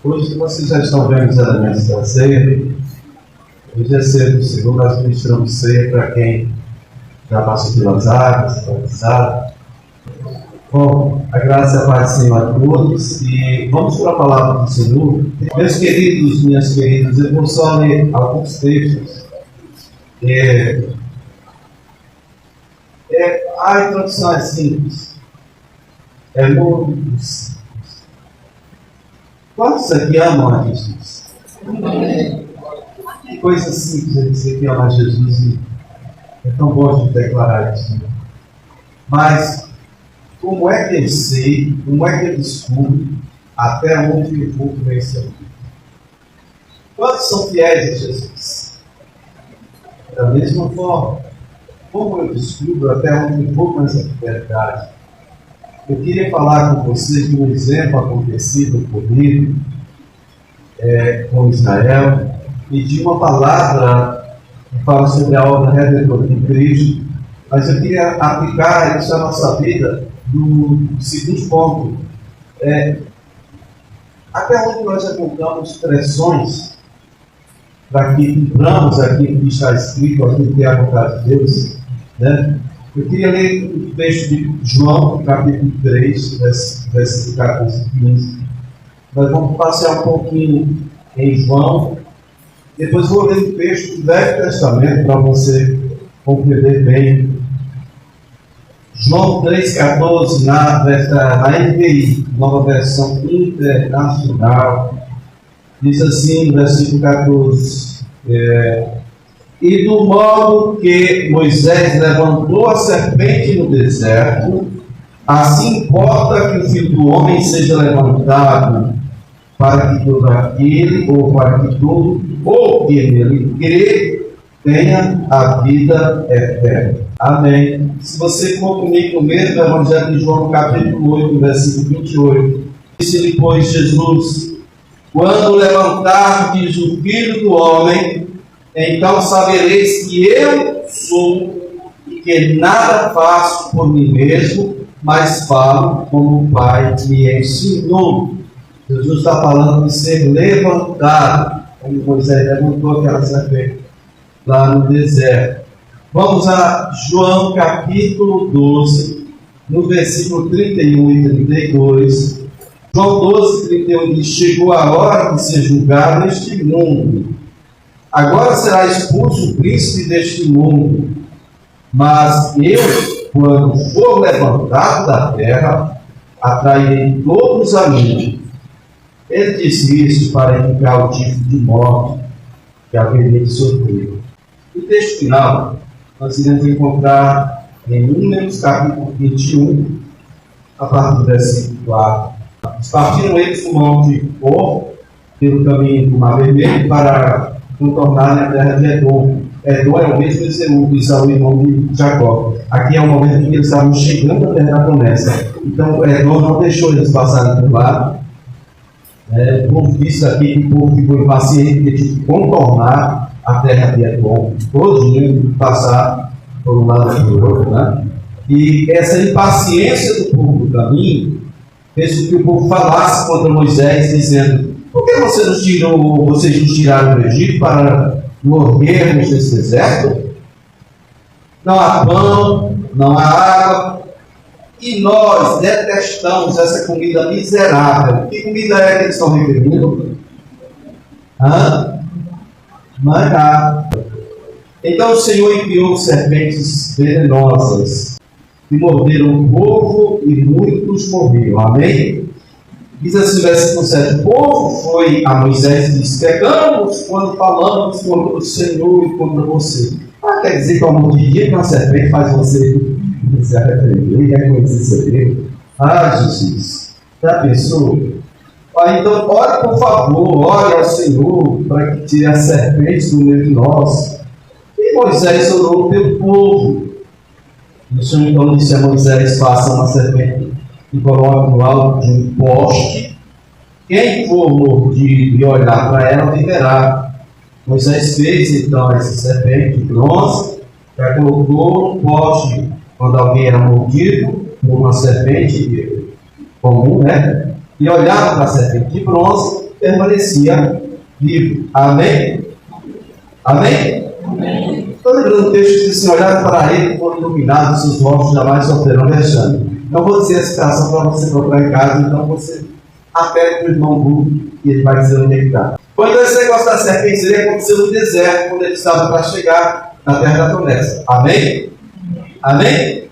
Hoje vocês já estão vendo os elementos da ceia. Hoje é ceia do Senhor, nós ministramos ceia para quem já passou pelas águas, batizado. Bom, a graça e a paz do Senhor a todos, e vamos para a palavra do Senhor. Meus queridos, minhas queridas, eu vou só ler alguns textos. A introdução é simples. É muito simples. Quantos aqui amam a Jesus? Que coisa simples é dizer que ama a Jesus, e é tão bom de declarar isso. Mas, como é que eu sei, como é que eu descubro até onde eu vou com esse amor? Quantos são fiéis a Jesus? Da mesma forma, como eu descubro até onde eu vou com essa fidelidade? Eu queria falar com vocês de um exemplo acontecido comigo, com Israel, e de uma palavra que fala sobre a obra redentora de Cristo, mas eu queria aplicar isso à nossa vida no seguinte ponto. Até onde nós encontramos pressões para que cumpramos aquilo que está escrito, aquilo que é a vontade de Deus, né? Eu queria ler o texto de João, capítulo 3, versículo 14 e 15. Nós vamos passear um pouquinho em João. Depois vou ler o texto do Velho Testamento para você compreender bem. João 3,14 na NVI, nova versão internacional. Diz assim, no versículo 14. E do modo que Moisés levantou a serpente no deserto, assim importa que o Filho do Homem seja levantado, para que todo aquele, ou para que todo, ou que nele crê, tenha a vida eterna. Amém. Se você for comigo no mesmo Evangelho de João, capítulo 8, versículo 28, disse-lhe, pois, Jesus: quando levantardes o Filho do Homem, então sabereis que eu sou e que nada faço por mim mesmo, mas falo como o Pai me ensinou. Jesus está falando de ser levantado, como Moisés levantou aquela serpente lá no deserto. Vamos a João capítulo 12, no versículo 31 e 32. João 12, 31 diz: chegou a hora de ser julgado este mundo. Agora será expulso o príncipe deste mundo. Mas eu, quando for levantado da terra, atrairei todos a mim. Ele disse isso para indicar o tipo de morte que haveria de sofrer. O texto final nós iremos encontrar em Números capítulo 21, a partir do versículo 4. Partiram eles do monte Or, pelo caminho do Mar Vermelho, para contornar a terra de Edom. Edom é o mesmo de Esaú, irmão de Jacó. Aqui é o momento em que eles estavam chegando à terra da promessa. Então Edom não deixou eles passarem por lá. O povo disse aqui que o povo ficou impaciente, que tinha que contornar a terra de Edom, todinho, passar por um lado e por outro, né? E essa impaciência do povo do caminho fez com que o povo falasse contra Moisés, dizendo: por que vocês nos tiraram do Egito para morrermos nesse deserto? Não há pão, não há água, e nós detestamos essa comida miserável. Que comida é que eles estão referindo? Maná. Então o Senhor enviou serpentes venenosas que morderam o povo e muitos morreram. Amém? Diz assim o versículo 7: o povo foi a Moisés e disse: pegamos quando falamos contra o Senhor e contra você. Quer dizer que ao morro de dia que uma serpente faz você se arrepender e reconhecer seu erro? Jesus, já pensou? Então, ore por favor, ore ao Senhor para que tire as serpentes do meio de nós. E Moisés orou pelo povo. O Senhor então disse a Moisés: faça uma serpente e coloque no alto de um poste. Quem for mordido e olhar para ela viverá. Moisés fez então essa serpente de bronze, que a colocou no poste quando alguém era mordido por uma serpente comum, né? E olhava para a serpente de bronze, permanecia vivo. Amém? Amém? Amém. Estou lembrando o texto que diz assim: olharam para ele e foram iluminados, seus rostos jamais sofreram vexame. Não vou dizer a citação para você procurar em casa, então você apela para o irmão Google e ele vai dizer onde é que está. Quando esse negócio da serpente, ele aconteceu no deserto, quando ele estava para chegar na terra da promessa. Amém? Amém?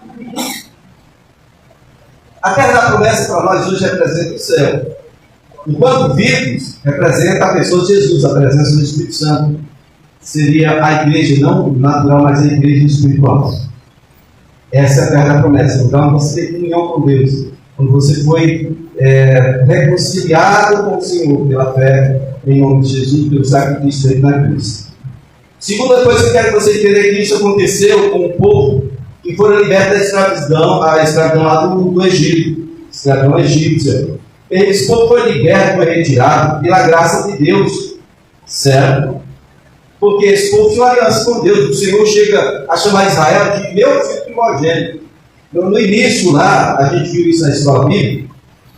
A terra da promessa para nós hoje representa o céu. Enquanto vivos, representa a pessoa de Jesus, a presença do Espírito Santo. Seria a igreja, não natural, mas a igreja espiritual. Essa é a terra da promessa. Então você tem comunhão com Deus. Quando você foi reconciliado com o Senhor pela fé em nome de Jesus, pelo sacrifício feito na cruz. Segunda coisa que eu quero que você entenda é que isso aconteceu com o povo que foram libertos da escravidão, a escravidão lá do Egito, escravidão egípcia. Esse povo foi liberto, foi retirado pela graça de Deus, certo? Porque esse povo tinha uma aliança com Deus. O Senhor chega a chamar Israel de meu filho primogênito. No início lá, a gente viu isso na escola bíblica,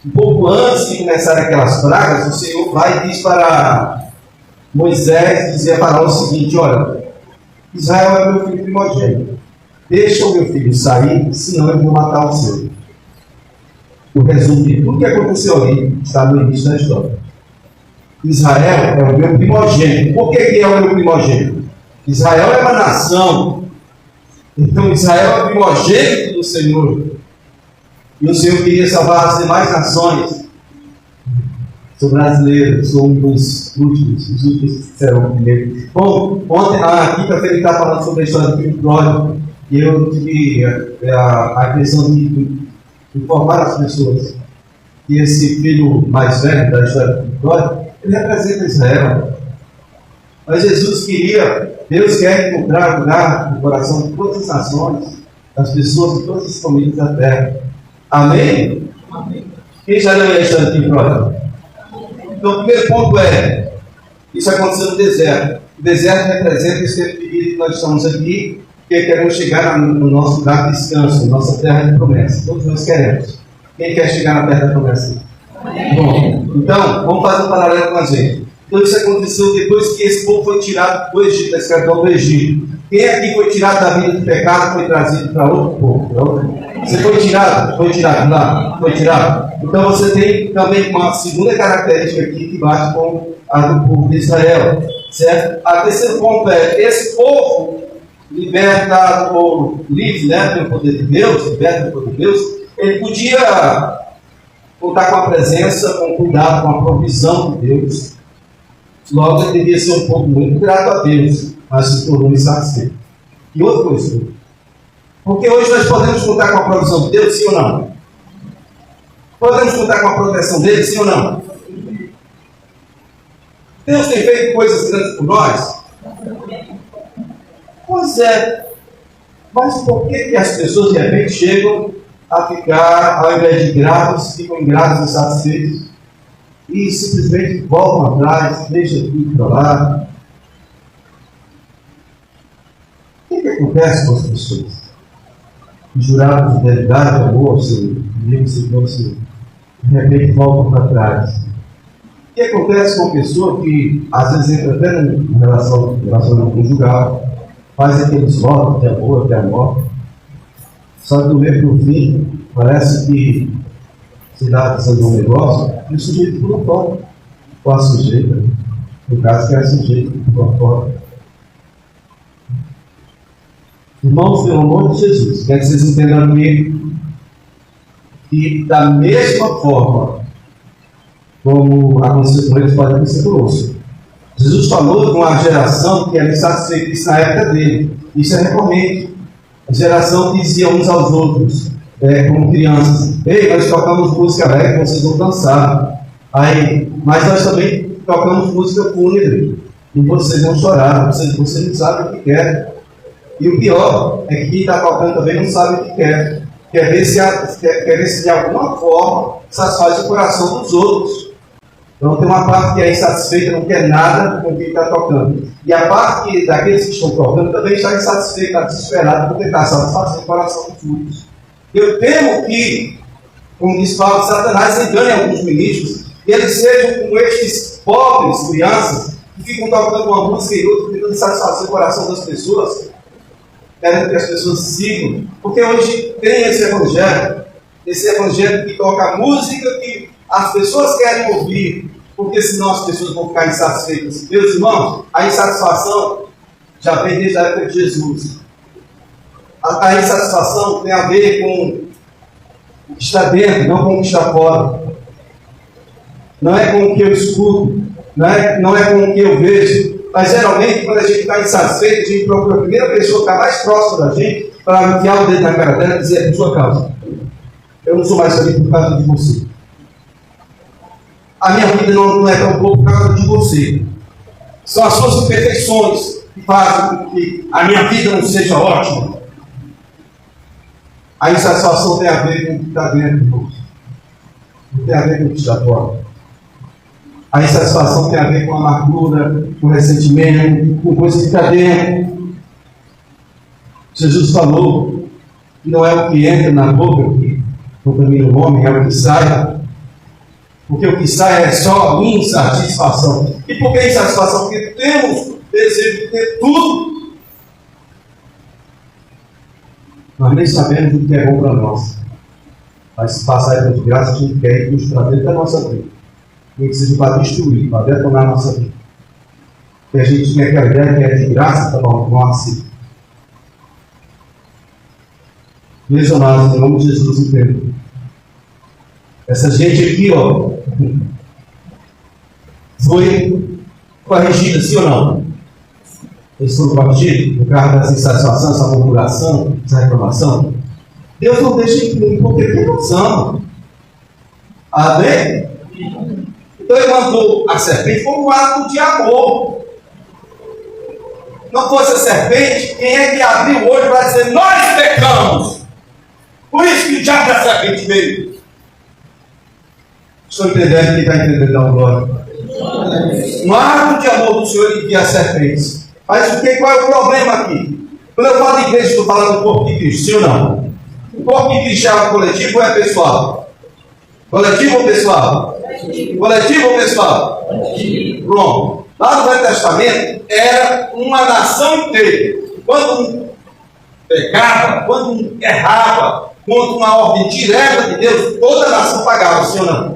um pouco antes de começar aquelas pragas, o Senhor vai e diz para Moisés, dizia para o seguinte: olha, Israel é meu filho primogênito, deixa o meu filho sair, senão eu vou matar o seu. O resumo de tudo que aconteceu ali está no início da história. Israel é o meu primogênito. Por que é o meu primogênito? Israel é uma nação. Então Israel é o primogênito do Senhor. E o Senhor queria salvar as demais nações. Sou brasileiro, sou um dos últimos, os últimos que serão primeiro. Bom, ontem, quinta-feira, ele está falando sobre a história do filho pródigo. E eu tive a impressão de informar as pessoas que esse filho mais velho da história do filho pródigo, ele representa Israel. Mas Jesus queria, Deus quer encontrar lugar no coração de todas as nações, das pessoas de todas as famílias da terra. Amém? Amém. Quem já leu a história do filho pródigo? Então, o primeiro ponto é: isso aconteceu no deserto. O deserto representa esse tempo de vida que nós estamos aqui, que queremos chegar no nosso lugar de descanso, nossa terra de promessa. Todos nós queremos. Quem quer chegar na terra da promessa? Bom, então, vamos fazer um paralelo com a gente. Então, isso aconteceu depois que esse povo foi tirado do Egito, da escravidão do Egito. Quem aqui foi tirado da vida de pecado foi trazido para outro povo? Você foi tirado? Foi tirado lá? Foi tirado? Então, você tem também uma segunda característica aqui que bate com a do povo de Israel. Certo? A terceiro ponto é: esse povo libertado ou livre, né, pelo poder de Deus, liberto pelo poder de Deus, ele podia contar com a presença, com o cuidado, com a provisão de Deus. Logo, ele devia ser um povo muito grato a Deus, mas se tornou insatisfeito. E outra coisa, porque hoje nós podemos contar com a provisão de Deus, sim ou não? Podemos contar com a proteção dele, sim ou não? Deus tem feito coisas grandes por nós? Pois é. Mas por que as pessoas de repente chegam a ficar, ao invés de gratos, ficam ingratos e insatisfeitos e simplesmente voltam atrás, deixam tudo para lá? O que acontece com as pessoas? Juraram de fidelidade, amor ao seu amigo, se de repente voltam para trás. O que acontece com a pessoa que às vezes entra até no relacionamento conjugal, faz aqueles votos de amor até a morte, só que do meio para o fim, parece que se dá fazendo um negócio e o sujeito pula fora. Ou a sujeita, no caso que é a sujeita que pula fora. Irmãos, pelo amor de Jesus, quero que vocês entendam aqui que da mesma forma como aconteceu com eles, pode acontecer conosco. Jesus falou de uma geração que era insatisfeita, isso na época dele. Isso é recorrente. A geração dizia uns aos outros, como crianças: ei, nós tocamos música alegre, vocês vão dançar. Mas nós também tocamos música fúnebre, e vocês vão chorar, vocês não sabem o que quer. E o pior é que quem está tocando também não sabe o que quer. Quer ver se de alguma forma satisfaz o coração dos outros. Então tem uma parte que é insatisfeita, não quer nada com quem está tocando. E a parte daqueles que estão tocando também está insatisfeita, está desesperada por tentar satisfazer o coração dos outros. Eu temo que, como diz Paulo, Satanás engane alguns ministros, e eles sejam como estes pobres, crianças, que ficam tocando uma música e outra, tentando satisfazer o coração das pessoas, querem que as pessoas sigam. Porque hoje tem esse evangelho que toca música que as pessoas querem ouvir, porque senão as pessoas vão ficar insatisfeitas. Meus irmãos, a insatisfação já vem desde a época de Jesus. A insatisfação tem a ver com o que está dentro, não com o que está fora. Não é com o que eu escuto, não é com o que eu vejo. Mas geralmente, quando a gente está insatisfeito, a gente procura a primeira pessoa que está mais próxima da gente para enfiar o dedo na cara dela e dizer: é por sua causa. Eu não sou mais feliz por causa de você. A minha vida não é tão boa por causa de você. São as suas imperfeições que fazem com que a minha vida não seja ótima. A insatisfação tem a ver com o que está dentro de você. Não tem a ver com o que está fora. A insatisfação tem a ver com amargura, com ressentimento, com coisa que está dentro. Jesus falou que não é o que entra na boca que contamina o homem, é o que sai. Porque o que sai é só insatisfação. E por que insatisfação? Porque temos desejo de ter tudo. Nós nem sabemos o que é bom para nós. Mas se passar de graça, a gente quer ir para dentro da nossa vida. Nem que seja para destruir, para detonar a nossa vida. Porque a gente tem aquela ideia que é de graça, tá bom, não assim. Meus amados, em nome de Jesus, entendo. Essa gente aqui, ó, foi corrigida, sim ou não? Eles foram corrigidos por causa dessa insatisfação, essa murmuração, essa reclamação. Deus não deixa incluir, porque tem noção. Amém? Então ele mandou a serpente como um ato de amor. Não fosse a serpente, quem é que abriu o olho para dizer: nós pecamos? Por isso que o diabo da serpente veio. Estou entendendo, quem está entendendo, dá uma glória. Um ato de amor do Senhor envia as serpentes. Mas qual é o problema aqui? Quando eu falo de igreja, estou falando do corpo de Cristo, sim ou não? O corpo de Cristo é coletivo ou é pessoal? Coletivo ou pessoal? Coletivo ou pessoal? Pronto. Lá no Velho Testamento era uma nação inteira. Quando um pecava, quando um errava, contra uma ordem direta de Deus, toda a nação pagava, sim ou não?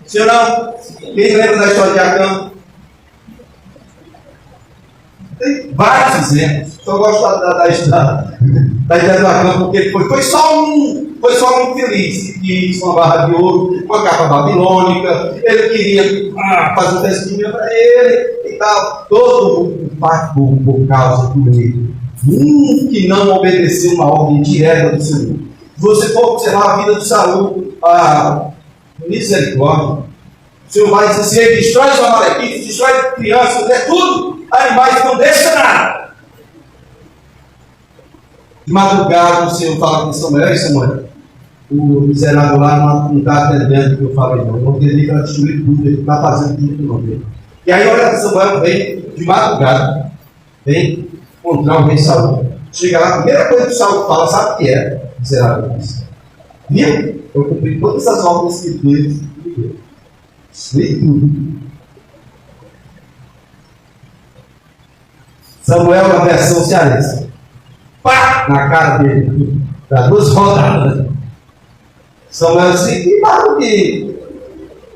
Sim ou não? Quem lembra da história de Acã? Tem vários exemplos. Só gosto da ideia do Acã, porque ele foi só um infeliz que quis uma barra de ouro, uma capa babilônica. Ele queria fazer um testemunho para ele e tal. Todo mundo impactou por causa do medo. Um que não obedeceu uma ordem direta do Senhor. Se você for observar a vida de Saul, misericórdia, o Senhor vai dizer assim: ele destrói os amalequitas, destrói crianças, é tudo, animais, não deixa nada. De madrugada o Senhor fala com Samuel: e Samuel, o miserável lá não está atendendo o que eu falei, não. Eu não entendi para destruir tudo, ele está fazendo tudo que não vê. E aí olha que Samuel vem de madrugada, vem encontrar o rei Saul. Chega lá, a primeira coisa que o Saul fala, sabe o que é? Miserável. Viu? Eu cumpri todas as ordens que Deus me deu. Sei tudo. Samuel, na versão cearense, pá, na cara dele, dá 2 rodadas. Samuel disse: que barulho que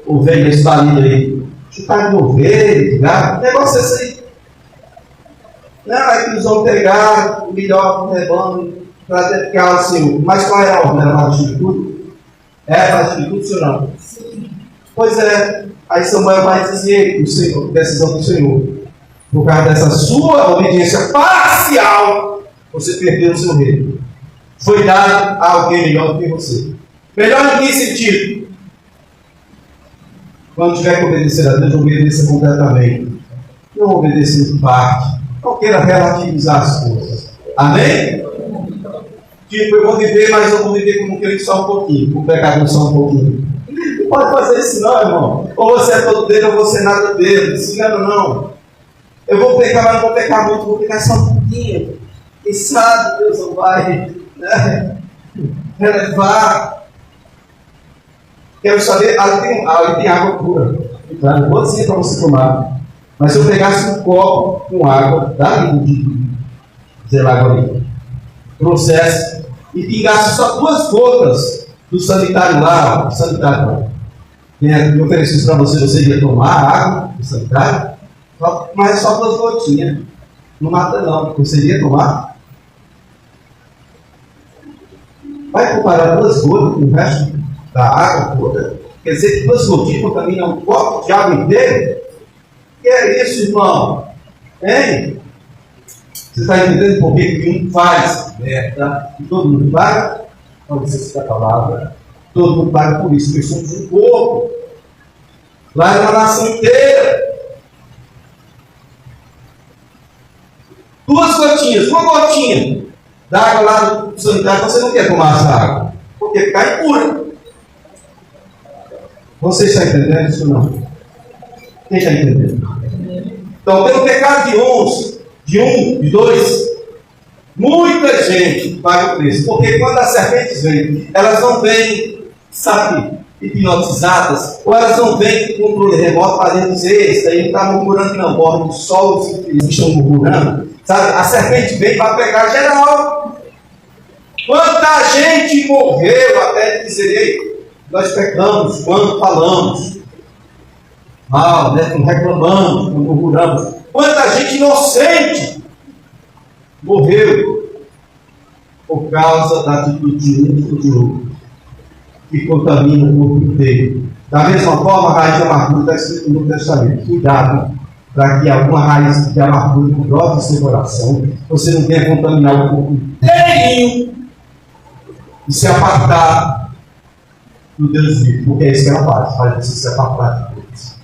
ovelha espalhada aí? Chutar de ovelha, de gato, que negócio é esse aí? Não, é que os homens pegaram o melhor do rebanho para ter ficado assim. Mas qual é a ordem? Era para destruir tudo? É para destruir tudo, senhor não? Pois é. Aí Samuel vai dizer: o Senhor, decisão do Senhor. Por causa dessa sua obediência parcial, você perdeu o seu reino. Foi dado a alguém melhor do que você. Melhor em que sentido? Quando tiver que obedecer a Deus, obedeça completamente. Não obedeça em parte. Não queira relativizar as coisas. Amém? Tipo, eu vou viver, mas eu vou viver como crente só um pouquinho, com o pecador só um pouquinho. Não pode fazer isso não, irmão. Ou você é todo dele, ou você é nada dele. Se engana não. Eu vou pecar, mas não vou pecar muito, vou pecar só um pouquinho. Quem sabe Deus não vai relevar. Quero saber, ali tem água pura. Claro, não vou dizer para você tomar. Mas se eu pegasse um copo com água, sei lá, agora, processo, e pingasse só 2 gotas do sanitário lá, eu ofereci isso para você, você iria tomar água do sanitário, mas só 2 gotinhas. Não mata não, você iria tomar? Vai comparar 2 gotas com o resto da água toda? Quer dizer que 2 gotinhas contaminam um copo de água inteiro? Que é isso, irmão? Hein? Você está entendendo por que um faz merda e todo mundo paga? Não necessita a palavra. Todo mundo paga por isso, porque somos um povo. Lá é uma nação inteira. 2 gotinhas, 1 gotinha da água lá do sanitário, você não quer tomar essa água, porque fica impura. Você está entendendo isso ou não? Quem está entendendo? Então, pelo pecado de 2, muita gente paga o preço. Porque quando as serpentes vêm, elas não vêm, sabe, hipnotizadas, ou elas não vêm com controle remoto para dentro dizer, isso aí não está murmurando que não morre do sol, os que estão murmurando. Sabe, a serpente vem para pegar geral. Quanta gente morreu até dizer, nós pecamos quando falamos mal, né? Quando reclamamos, quando murmuramos. Quanta gente inocente morreu por causa da atitude de um ou de outro, que contamina o corpo inteiro. Da mesma forma, a raiz da amargura está escrito no Novo Testamento. Cuidado, para que alguma raiz de amargura que brote em seu coração, você não venha contaminar o corpo inteirinho e se apartar do Deus vivo, porque é isso que ela faz você se apartar de Deus.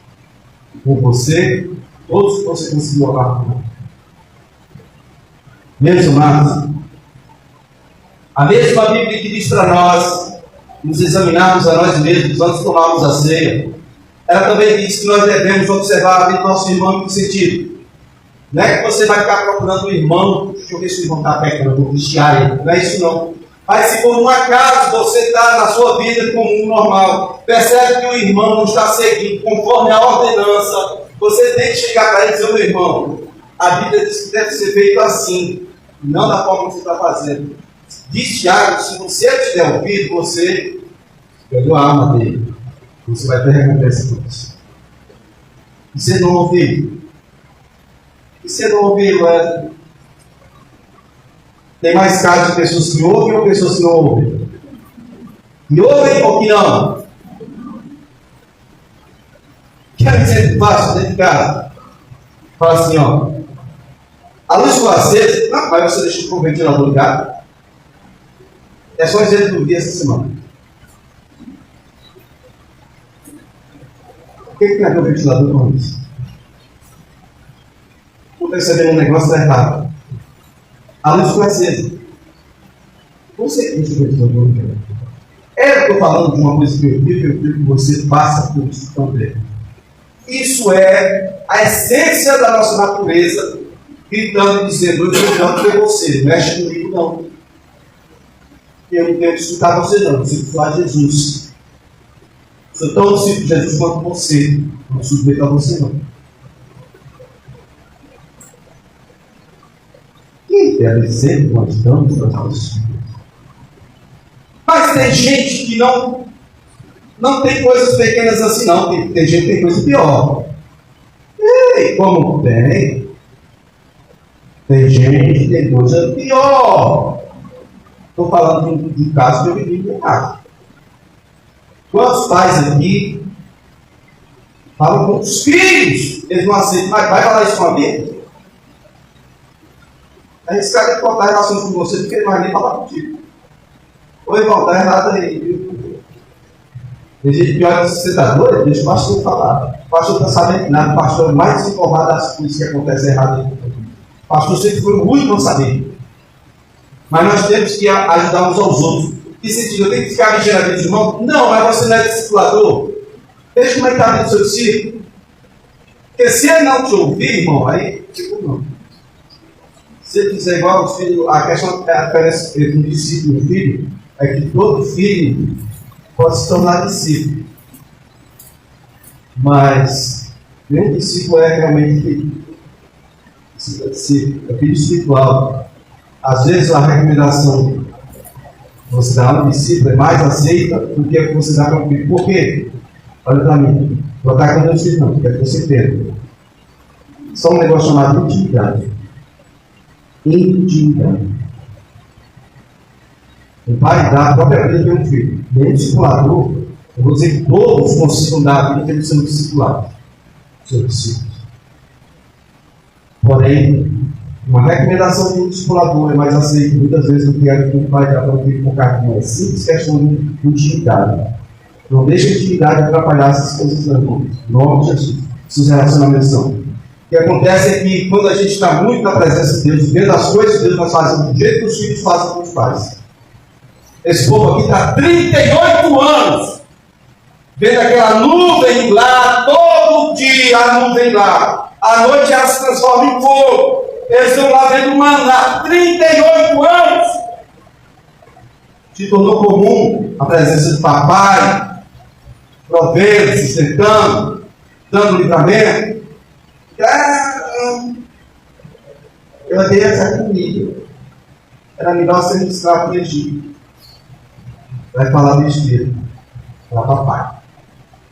Com você, todos que você conseguiu amargura. Meus amados, a mesma Bíblia que diz para nós nos examinarmos a nós mesmos antes de tomarmos a ceia, ela também diz que nós devemos observar a vida do nosso irmão. Em que sentido? Não é que você vai ficar procurando um irmão, deixa eu ver se o irmão está pecando, vou vigiar ele. Não é isso não. Mas se por um acaso você está na sua vida comum, normal, percebe que o irmão não está seguindo conforme a ordenança, você tem que chegar para ele e dizer, meu irmão, a Bíblia diz que deve ser feito assim, não da forma que você está fazendo. Diz Tiago, se você tiver ouvido, você pegou a alma dele. Você vai ter recompensa por isso. E você não ouviu? E você não ouviu, Tem mais casos de pessoas que ouvem ou pessoas que não ouvem? Que ouvem ou que não? Quer dizer que fácil dentro de casa? Fala assim, ó. A luz foi acesa, não, mas você deixou o ventilador ligado. É só exemplo do dia essa semana. Por que tem a ver o ventilador com isso? Estou percebendo um negócio errado. A luz foi acesa. Você deixa o ventilador ligado. Eu estou falando de uma coisa que eu digo que você passa por isso também. Isso é a essência da nossa natureza, gritando e dizendo, eu estou melhor do que você, não mexe comigo não. Eu não tenho que escutar você não, eu preciso falar de Jesus. Sou tão discípulo de Jesus quanto você, não submeto a você não. Quem deve ser nós estamos para nós? Mas tem gente que não tem coisas pequenas assim não, tem gente que tem coisa pior. Ei, como tem? Tem gente que tem coisa pior. Estou falando de um caso que eu vivi em casa. Quantos pais aqui falam com os filhos? Eles não aceitam, mas vai falar isso com a minha? Aí esse cara tem que cortar relações com você porque ele não vai nem falar contigo. Ou irmão, está errado aí. Tem gente pior que você está doido, deixa o pastor falar. O pastor está sabendo nada, o pastor é mais informado das coisas que acontecem errado aí. O pastor sempre foi muito não saber. Mas nós temos que ajudar uns aos outros. Que sentido? Eu tenho que ficar vigiando a vida do irmão? Não, mas você não é discipulador. Veja como é que está a vida do seu discípulo. Porque se ele não te ouvir, irmão, aí, tipo, não. Se ele fizer igual aos filhos, a questão que aparece entre um discípulo e um filho, é que todo filho pode se tornar discípulo. Mas nenhum discípulo é realmente filho espiritual. Às vezes a recomendação que você dá a um discípulo é mais aceita do que a que você dá para um filho. Por quê? Olha para mim. Vou estar com meus filhos, não, quero que você entenda. Só um negócio chamado intimidade. Intimidade. O pai dá a própria vida para um filho. Nem o discipulador, eu vou dizer que todos conseguem dar a vida pelo seu discipulado. Seus discípulos. Porém, uma recomendação de um discipulador é mais aceita muitas vezes do que a que o pai dá para um filho por causa de uma simples questão de intimidade. Não deixe a intimidade atrapalhar essas coisas, não. Em nome de Jesus. Seus relacionamentos são. O que acontece é que quando a gente está muito na presença de Deus, vendo as coisas de Deus, nós fazemos do jeito que os filhos fazem com os pais. Esse povo aqui está há 38 anos vendo aquela nuvem lá, todo dia a nuvem lá. À noite ela se transforma em fogo. Eles estão lá vendo maná, 38 anos. Se tornou comum a presença do papai, provendo, sustentando, dando livramento. Eu dei essa comida. Era melhor ser um escravo do Egito. Vai falar besteira. Fala papai.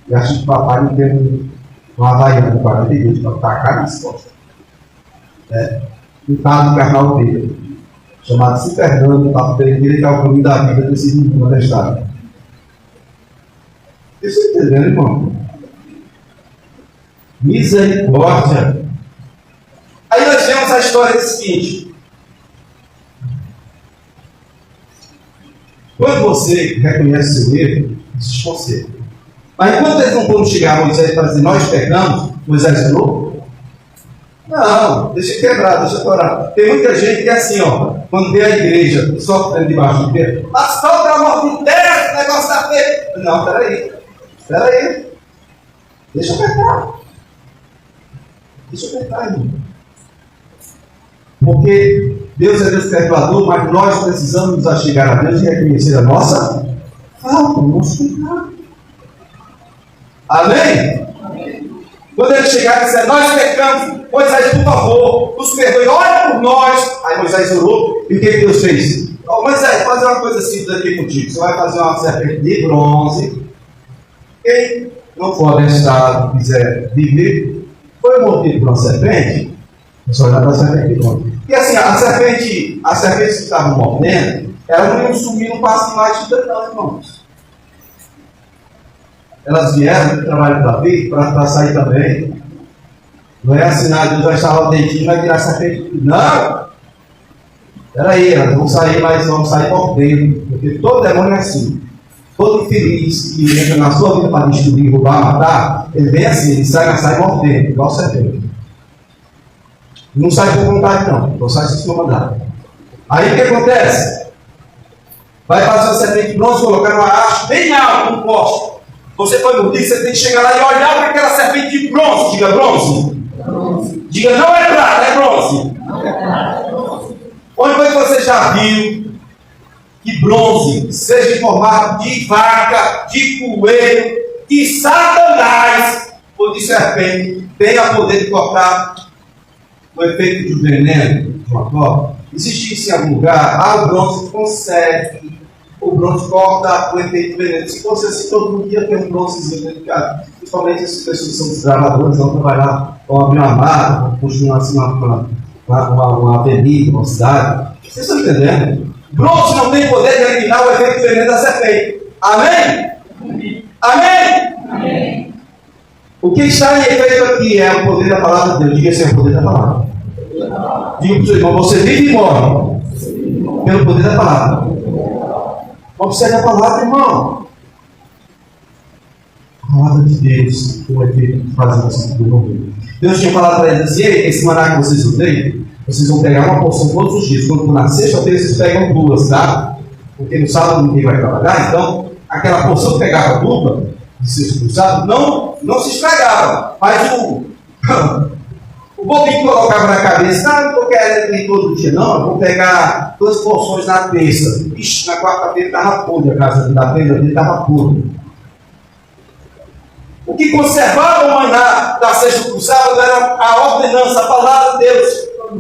E acho que o papai não tem uma havaiana de 42 para tacar nas costas. Um cara do carnal dele, chamado Se Fernando, para poder direitar o caminho da vida desse menino adestado. Vocês estão entendendo, irmão? Misericórdia. Aí nós vemos a história seguinte. Quando você reconhece seu erro, desconcerta. Mas enquanto eles não foram chegar a Moisés para dizer, nós pecamos, Moisés falou, não, deixa quebrar, deixa torar. Tem muita gente que é assim, ó, quando vê a igreja sofrendo debaixo do pé, pastor, pelo amor de Deus, o negócio está feio. Não, peraí. Deixa eu pecar. Deixa eu pecar, irmão. Porque Deus é Deus perdoador, mas nós precisamos nos achegar a Deus e reconhecer a nossa falta, o nosso pecado. Amém? Quando ele chegar e disser, nós pecamos, Moisés, por favor, nos perdoe, olha por nós. Aí Moisés orou, e o que Deus fez? Oh, Moisés, fazer uma coisa simples aqui contigo. Você vai fazer uma serpente de bronze. Quem não for abençoado, quiser viver, foi mordido por uma serpente, é só olhar para a serpente de bronze. E assim, a serpente que estava mordendo, ela não ia sumir no passo mais de não, irmãos. Elas vieram do trabalho da vida para sair também. Não é assim, nada, Deus vai estar o dentinho e vai virar serpente. Não! Peraí, elas vão sair, mas vão sair por dentro. Porque todo demônio é assim. Todo infeliz que entra na sua vida para destruir, roubar, matar, ele vem assim, ele sai por dentro, igual serpente. Não sai por vontade, não. Não sai se for mandado. Aí o que acontece? Vai fazer a serpente de bronze, colocar uma haste bem alta no poste. Você foi mordido, você tem que chegar lá e olhar para aquela serpente de bronze. Diga bronze. Diga, não é prata, é bronze. Onde foi que você já viu que bronze seja em formato de vaca, de coelho, de Satanás ou de serpente, tenha poder de cortar o efeito de um veneno de uma cobra? Existe isso em algum lugar? O bronze consegue. O bronze corta o efeito do veneno. Se fosse assim, todo dia tem um bronzezinho dedicado. Principalmente essas pessoas que são desbravadores, vão trabalhar, vão abrir uma marca, vão construir assim, uma avenida, uma cidade. Vocês estão entendendo? Bronze não tem poder de eliminar o efeito do veneno da serpente. Amém? Amém? Amém? O que está em efeito aqui é o poder da palavra de Deus. Diga assim, é o poder da palavra. Diga para o seu irmão, você vive e morre pelo poder da palavra. Observe a palavra, irmão. A palavra de Deus, o efeito que faz você morrer. Deus tinha falado para eles assim, esse maná que vocês odeiam, vocês vão pegar uma porção todos os dias. Quando for na sexta-feira, vocês pegam duas, tá? Porque no sábado ninguém vai trabalhar, então aquela porção que pegava dupla, de ser expulsado, não se estragava. Mas o bobinho colocava na cabeça, não estou querendo ir todo dia, não, eu vou pegar 2 porções na terça. Ixi, na quarta-feira estava podre, a casa da prenda dele estava podre. O que conservava o maná da sexta do sábado era a ordenança, a palavra de Deus.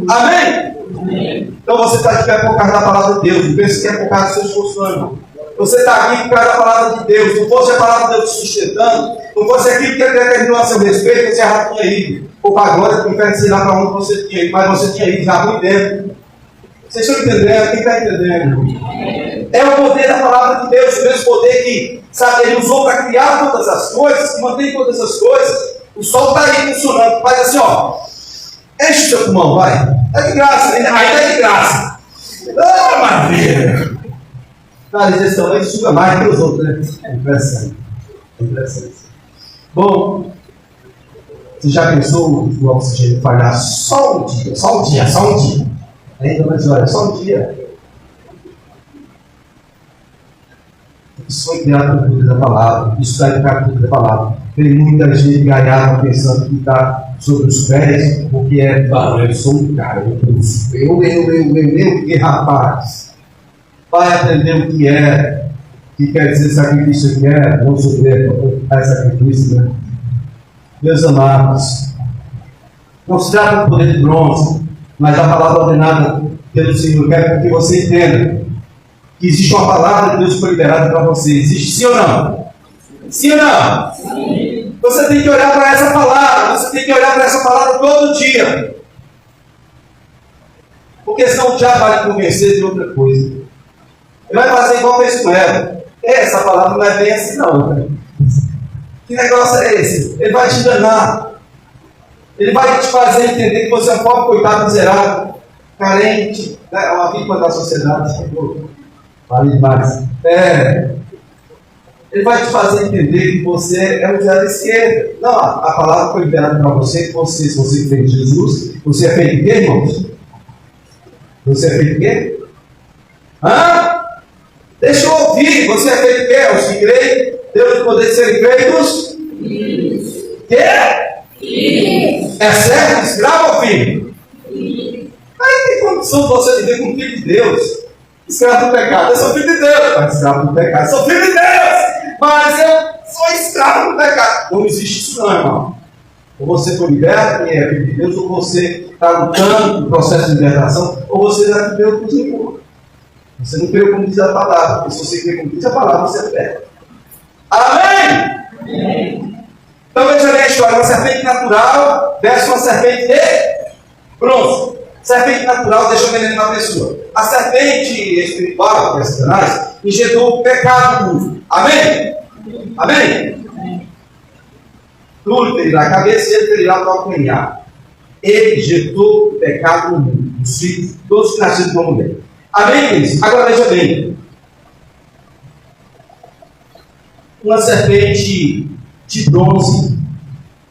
Amém? Amém. Então você está aqui por causa da palavra de Deus. Não pense que é por causa do seu esforço, não. Você está aqui por causa da palavra de Deus. Não fosse a palavra de Deus te sustentando, não fosse aquilo que ele determinou a seu respeito, você já tinha ido. Ou para a glória, porque quer ensinar para onde você tinha ido. Mas você tinha ido já muito dentro. Vocês estão entendendo? Quem está entendendo? É o poder da palavra de Deus, o mesmo poder que, sabe, ele usou para criar todas as coisas, que mantém todas as coisas. O sol está aí funcionando. Faz assim, ó. Enche o seu pulmão, vai. É de graça, ainda é de graça. Ah, maravilha! A digestão aí suga mais que os outros, né? É impressionante. É impressionante. Bom, você já pensou o oxigênio falhar só um dia? Só um dia, só um dia. Ainda mais, olha, só um dia. Isso foi criado pelo poder da palavra. Isso está criado pelo poder da palavra. Tem muita gente ganhada pensando que está sobre os pés, porque eu sou um cara, que rapaz. Vai aprender o que quer dizer sacrifício, que é, não sofrer, é sacrifício, né? Meus amados, não se trata do poder de bronze, mas da palavra ordenada pelo Senhor. Quero que você entenda que existe uma palavra de Deus que foi liberada para você. Existe sim ou não? Sim ou não? Sim. Você tem que olhar para essa palavra, você tem que olhar para essa palavra todo dia. Porque senão o diabo vai te convencer de outra coisa. Ele vai fazer igual fez com ela. Essa palavra não é bem assim, não. Que negócio é esse? Ele vai te enganar. Ele vai te fazer entender que você é um pobre, coitado, miserável, carente, né? Uma vítima da sociedade. Vale demais. Ele vai te fazer entender que você é um zero esquerda. Não, a palavra foi liberada para você, que você, se você crê em Jesus, você é feito de quê, irmãos? Você é feito de quê? Deixa eu ouvir. Você é feito de quê? Os que creem, Deus o poder de serem feitos? Quê? É certo? Escravo ou filho? Aí tem condição de você viver como filho de Deus. Escravo do pecado. Eu sou filho de Deus. Mas escravo do pecado. Eu sou filho de Deus. Mas eu sou escravo do pecado. Não existe isso não, irmão. Ou você foi liberto e é filho de Deus, ou você está lutando no processo de libertação, ou você já viveu com o Senhor. Você não creu como diz a palavra. Porque se você crê como diz a palavra, você é perde. Amém? Amém. Então veja bem a história. Uma serpente natural versus uma serpente de bronze. Serpente natural deixa o veneno na pessoa. A serpente espiritual, que é Satanás, injetou o pecado no mundo. Amém? Amém? Tudo ferirá a cabeça e ele ferirá o calcanhar. Ele injetou o pecado no mundo. Os filhos, todos que nasceram de uma mulher. Amém, queridos? Agora veja bem. Uma serpente de bronze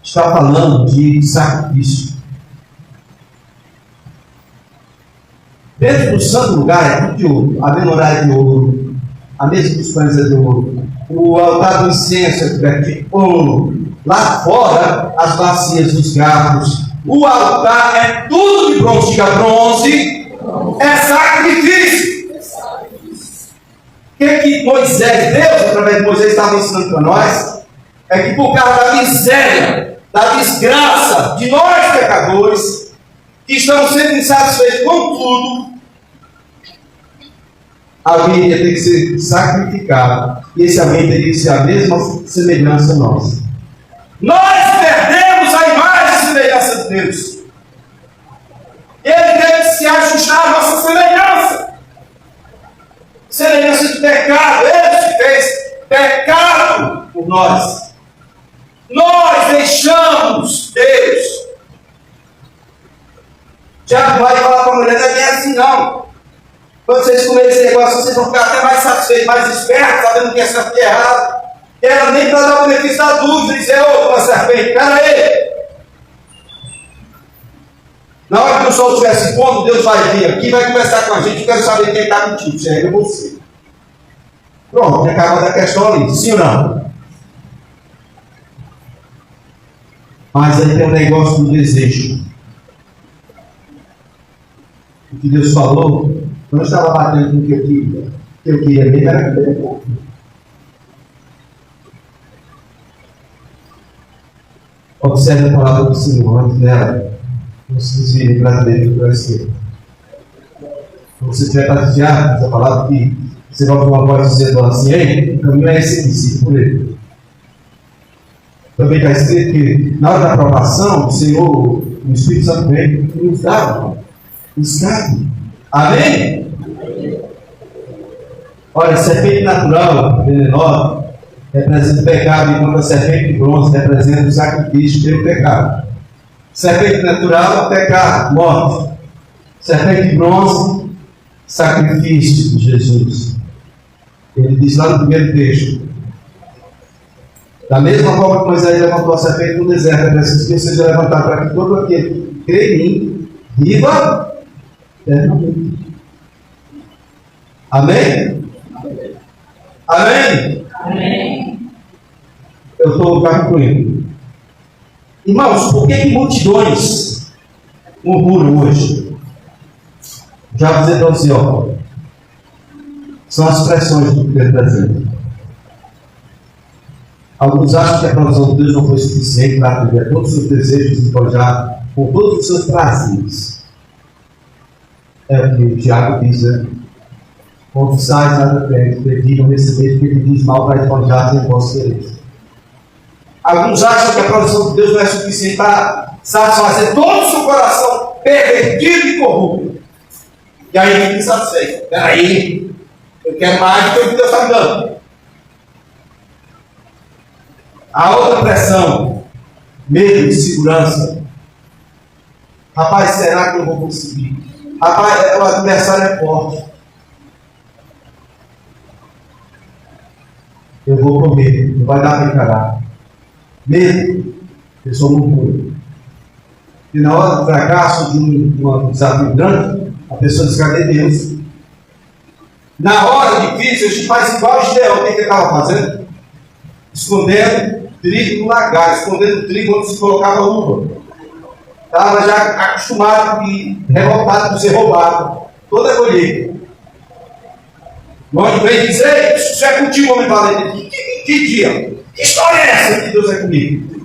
está falando de sacrifício. Dentro do santo lugar é tudo de ouro. A menorá é de ouro. A mesa dos pães é de ouro. O altar do incenso é coberto de ouro. Lá fora, as bacias dos garfos. O altar é tudo de bronze. Diga bronze. É sacrifício. O que Moisés, Deus, através de Moisés, estava ensinando para nós? É que por causa da miséria, da desgraça de nós pecadores, que estamos sendo insatisfeitos com tudo, alguém ia ter que ser sacrificado. E esse alguém teria que ser a mesma semelhança a nós. Nós perdemos a imagem e semelhança de Deus. Ele deve se ajustar à nossa semelhança. Semelhança de pecado. Ele fez pecado por nós. Nós deixamos Deus. Já vai falar para a mulher, não é bem assim não. Quando vocês comerem esse negócio, vocês vão ficar até mais satisfeitos, mais espertos, sabendo o que é certo e errado. Ela nem para dar o benefício da dúvida, dizer, uma serpente, espera aí. Na hora que o sol estiver se pondo, Deus vai vir aqui, vai conversar com a gente, eu quero saber quem está contigo, se é você. Pronto, acaba da questão ali, sim ou não? Mas aí tem um negócio do desejo. O que Deus falou, não estava batendo com o que eu queria. O que eu queria mesmo era que eu Observe a palavra do Senhor antes dela. Não se desvie para a direita ou para a esquerda. Quando você estiver tateado, essa palavra que você vai ouvir uma voz dizendo assim: ei, o caminho é esse aqui, siga por ele. Também está escrito que na hora da aprovação, o Senhor, o Espírito Santo vem e nos dá o escape. Amém? Olha, a serpente natural, venenosa, representa o pecado, enquanto a serpente de bronze representa o sacrifício pelo pecado. Serpente natural, pecado, morte. Serpente de bronze, sacrifício de Jesus. Ele diz lá no primeiro texto: da mesma forma que Moisés levantou a serpente no deserto, é preciso que seja levantado para que todo aquele que crê em mim viva eternamente. Amém? Amém? Amém. Eu estou concluindo. Irmãos, por que multidões murmuram hoje? Já vou dizer para você, ó. São as pressões do que representa. Alguns acham que a provisão de Deus não foi suficiente para atender todos os seus desejos e forjar com todos os seus prazeres. É o que o Tiago diz, né? Confessais nada tem, pediram receber, porque ele diz mal para esponjar sem vossos quereres. Alguns acham que a provisão de Deus não é suficiente para satisfazer todo o seu coração pervertido e corrupto. E aí ele fica insatisfeito. Peraí, eu quero mais do que Deus está me dando. A outra pressão, medo, insegurança. Rapaz, será que eu vou conseguir? Rapaz, o adversário é forte. Eu vou correr, não vai dar para encarar. Medo, eu sou muito ruim. E na hora do fracasso de um desafio grande, a pessoa diz: cadê Deus? Na hora difícil, a gente faz igual o Gideão. O que ele estava fazendo? Escondendo trigo no lagar, escondendo trigo onde se colocava uva. Estava já acostumado e revoltado por ser roubado. Toda colheita. O anjo veio dizer: isso é contigo, homem valente. Que dia? Que história é essa que Deus é comigo?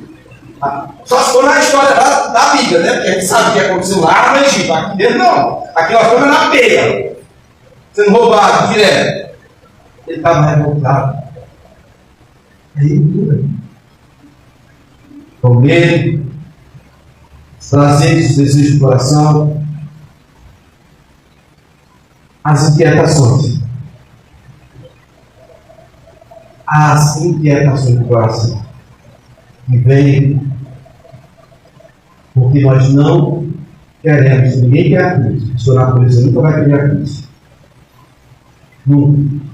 Só se for na história da Bíblia, né? Porque a gente sabe o que aconteceu lá no Egito. Aqui dentro não. Aqui nós estamos na peia. Sendo roubado direto. Ele estava revoltado. Aí tudo. Com medo, os prazeres, os desejos do coração, as inquietações. As inquietações do coração. Que vem porque nós não queremos, ninguém quer a cruz. A sua natureza nunca vai querer a cruz. Nunca.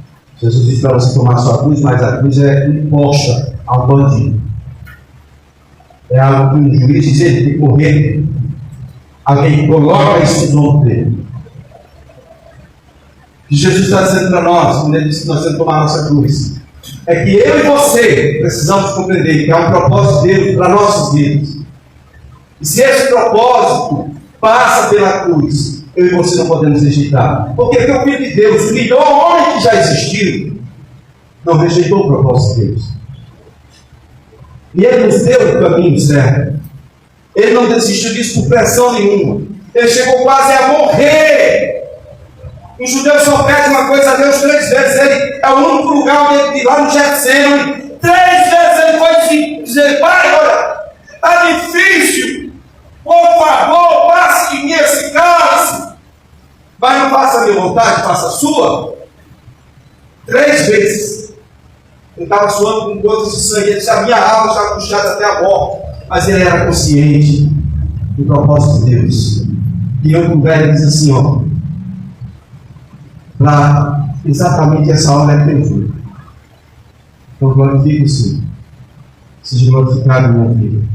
Jesus diz para você tomar a sua cruz, mas a cruz é imposta ao bandido. É algo que um juiz diz: ele tem que correr. Alguém coloca isso no nome dele. O que Jesus está dizendo para nós, quando ele diz que nós temos que tomar a nossa cruz, é que eu e você precisamos compreender que há um propósito de Deus para nossas vidas. E se esse propósito passa pela cruz, eu e você não podemos rejeitar. Porque o Filho de Deus, o melhor homem que já existiu, não rejeitou o propósito de Deus. E Ele nos deu o caminho certo. Ele não desistiu disso por pressão nenhuma. Ele chegou quase a morrer. O judeu só pede uma coisa a Deus 3 vezes. Ele é o único lugar onde ele, lá no Getsemane, 3 vezes ele foi dizer: Pai, olha, está difícil. Por favor, passe de mim esse cálice. Mas não faça a minha vontade, faça a sua. 3 vezes. Ele estava suando com gotas de sangue. Ele disse: a minha alma estava puxada até a morte. Mas ele era consciente do propósito de Deus. E eu com o velho diz assim: ó, para exatamente essa hora é que eu fui. Então glorifique o Senhor. Seja glorificado, minha vida.